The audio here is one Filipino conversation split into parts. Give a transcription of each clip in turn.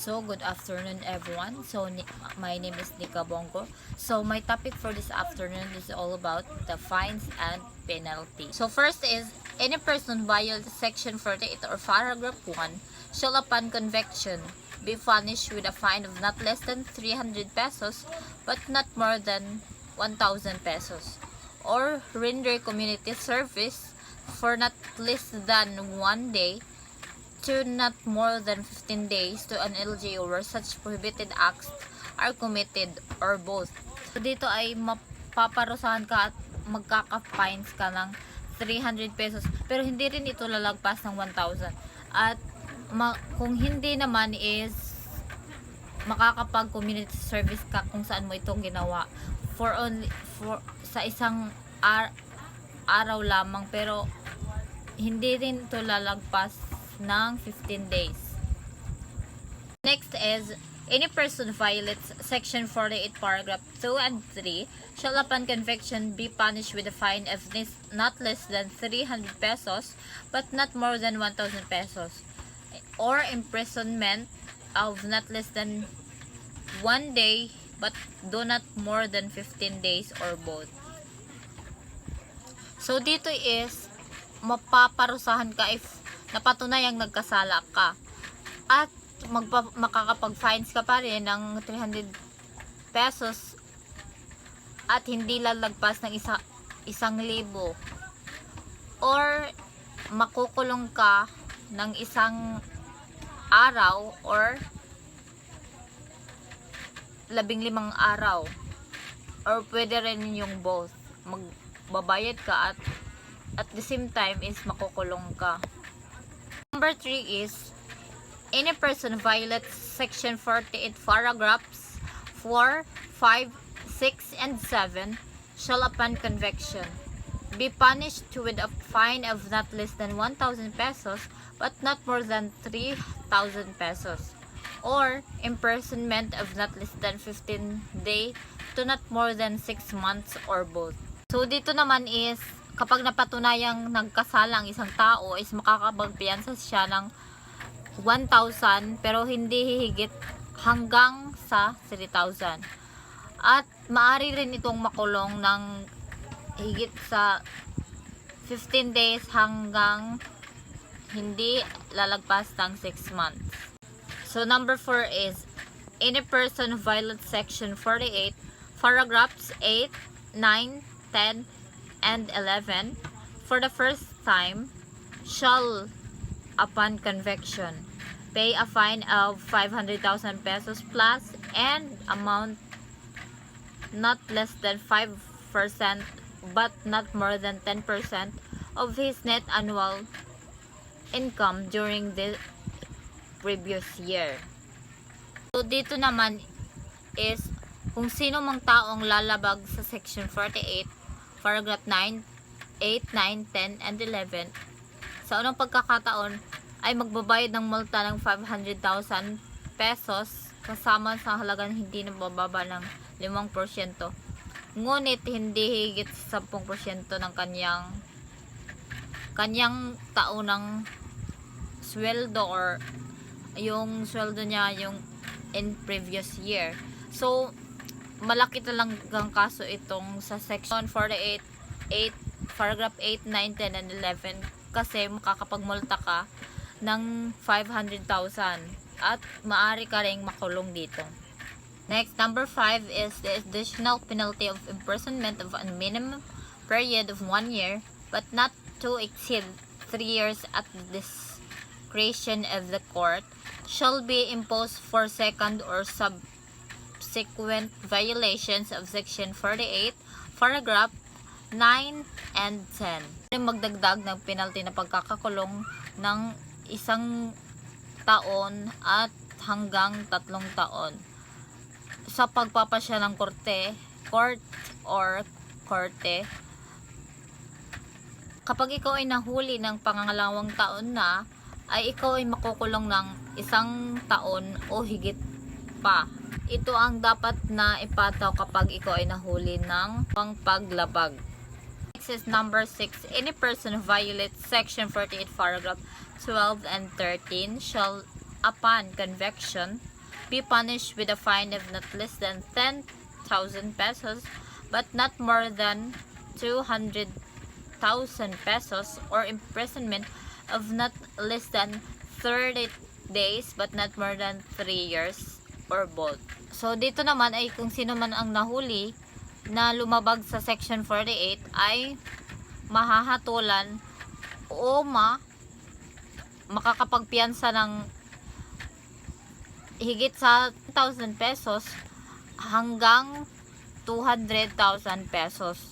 So, good afternoon everyone. So, my name is Nika Bongo. So, my topic for this afternoon is all about the fines and penalty. So, first is, any person violates Section 48 or Paragraph 1 shall upon conviction be punished with a fine of not less than 300 pesos but not more than 1,000 pesos, or render community service for not less than 1 day to not more than 15 days to an LGU where such prohibited acts are committed, or both. So, dito ay mapaparusahan ka at magkaka-fines ka ng 300 pesos. Pero hindi rin ito lalagpas ng 1,000. At kung hindi naman is makakapag-community service ka kung saan mo itong ginawa for sa isang araw lamang, pero hindi rin ito lalagpas ng 15 days. Next is, any person violates Section 48 Paragraph 2 and 3 shall upon conviction be punished with a fine of not less than 300 pesos but not more than 1,000 pesos, or imprisonment of not less than 1 day but do not more than 15 days, or both. So dito is mapaparusahan ka if napatunayang nagkasala ka, at makakapag-fines ka pa rin ng 300 pesos at hindi lalagpas ng 1,000, or makukulong ka ng 1 araw or 15 araw, or pwede rin yung both, magbabayad ka at the same time is makukulong ka. Number 3 is, any person violates Section 48 Paragraphs 4, 5, 6, and 7 shall upon conviction be punished with a fine of not less than 1,000 pesos but not more than 3,000 pesos, or imprisonment of not less than 15 days to not more than 6 months, or both. So dito naman is, kapag napatunayang nagkasala ang isang tao, is makakapagpiyansa siya ng 1,000 pero hindi hihigit hanggang sa 3,000. At maaari rin itong makulong ng higit sa 15 days hanggang hindi lalagpas ng 6 months. So number 4 is, any person who violates Section 48 Paragraphs 8, 9, 10, and 11 for the first time shall upon conviction pay a fine of 500,000 pesos plus and amount not less than 5% but not more than 10% of his net annual income during the previous year. So dito naman is, kung sino mang taong lalabag sa Section 48 Paragraph 9, 8, 9, 10, and 11 sa unang pagkakataon ay magbabayad ng multa ng 500,000 pesos kasama sa halagang hindi nabababa ng 5%, ngunit hindi higit sa 10% ng kanyang taunang sweldo, or yung sweldo niya yung in previous year. So malaki talagang kaso itong sa Section 48, 8, Paragraph 8, 9, 10, and 11 kasi makakapagmulta ka ng 500,000 at maaari ka ring makulong dito. Next, number 5 is the additional penalty of imprisonment of a minimum period of 1 year but not to exceed 3 years at the discretion of the court shall be imposed for second or subsequent violations of Section 48, Paragraph 9 and 10. Magdagdag ng penalty na pagkakakulong ng 1 taon at hanggang 3 taon sa pagpapasya ng court or korte. Kapag ikaw ay nahuli ng pangangalawang taon na, ay ikaw ay makukulong ng 1 taon o higit pa. Ito ang dapat na ipataw kapag ikaw ay nahuli ng paglabag. Next is number 6. Any person who violates Section 48 Paragraph 12 and 13 shall upon conviction be punished with a fine of not less than 10,000 pesos but not more than 200,000 pesos, or imprisonment of not less than 30 days but not more than 3 years, or both. So dito naman ay kung sino man ang nahuli na lumabag sa Section 48 ay mahahatulan o makakapagpiyansa ng higit sa 1,000 pesos hanggang 200,000 pesos.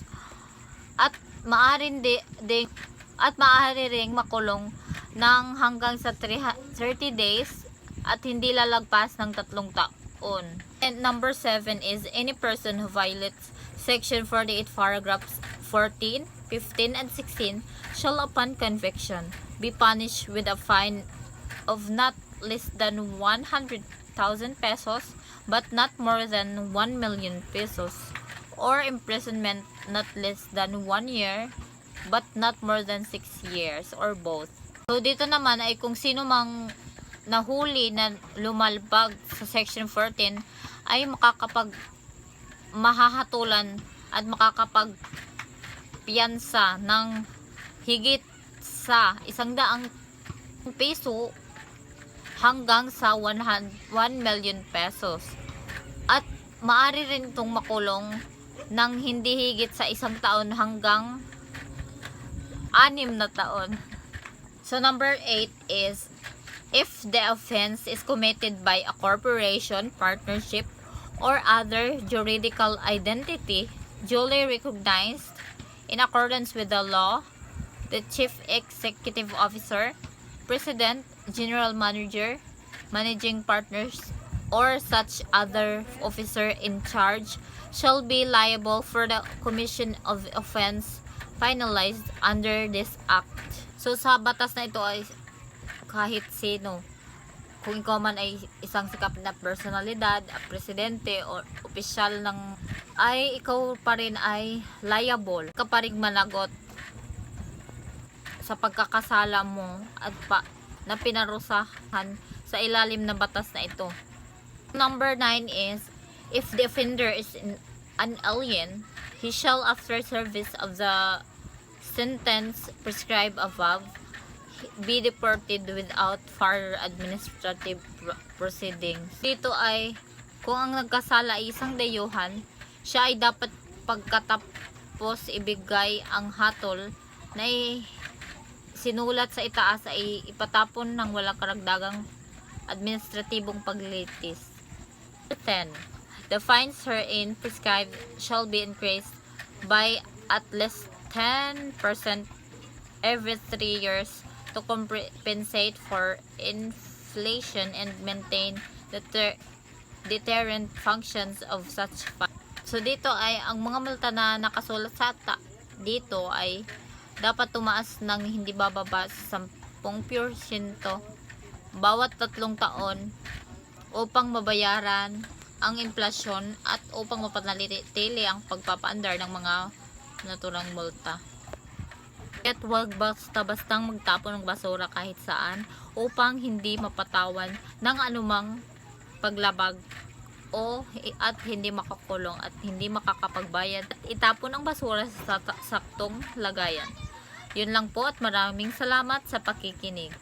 At maaari ring makulong ng hanggang sa 30 days at hindi lalagpas ng 3 taon. And number 7 is any person who violates Section 48 paragraphs 14, 15, and 16 shall upon conviction be punished with a fine of not less than 100,000 pesos but not more than 1 million pesos, or imprisonment not less than 1 year but not more than 6 years, or both. So dito naman ay kung sino mang nahuli na lumalbag sa Section 14 ay mahahatulan at makakapagpiyansa ng higit sa 100 peso hanggang sa 1 million pesos. At maaari rin itong makulong ng hindi higit sa 1 taon hanggang 6 na taon. So number 8 is if the offense is committed by a corporation, partnership, or other juridical identity duly recognized in accordance with the law, the chief executive officer, president, general manager, managing partners, or such other officer in charge shall be liable for the commission of offense finalized under this act. So sa batas na ito ay kahit sino, kung ikaw man ay isang sikat na personalidad, presidente o opisyal ay ikaw pa rin ay liable kapag managot sa pagkakasala mo at na pinarusahan sa ilalim ng batas na ito. Number 9 is if the offender is an alien, he shall after service of the sentence prescribed above be deported without further administrative proceedings. Dito ay kung ang nagkasala ay isang dayuhan, siya ay dapat pagkatapos ibigay ang hatol na sinulat sa itaas ay ipatapon ng walang karagdagang administratibong paglitis. 10. The fines herein prescribed shall be increased by at least 10% every 3 years to compensate for inflation and maintain the deterrent functions of such fine. So dito ay ang mga multa na nakasulat sa dito ay dapat tumaas ng hindi bababa sa 10% bawat 3 taon upang mabayaran ang inflasyon at upang mapanatili ang pagpapaandar ng mga naturang multa. At huwag basta-bastang magtapon ng basura kahit saan upang hindi mapatawan ng anumang paglabag at hindi makakulong at hindi makakapagbayad at itapon ang basura sa saktong lagayan. Yun lang po at maraming salamat sa pakikinig.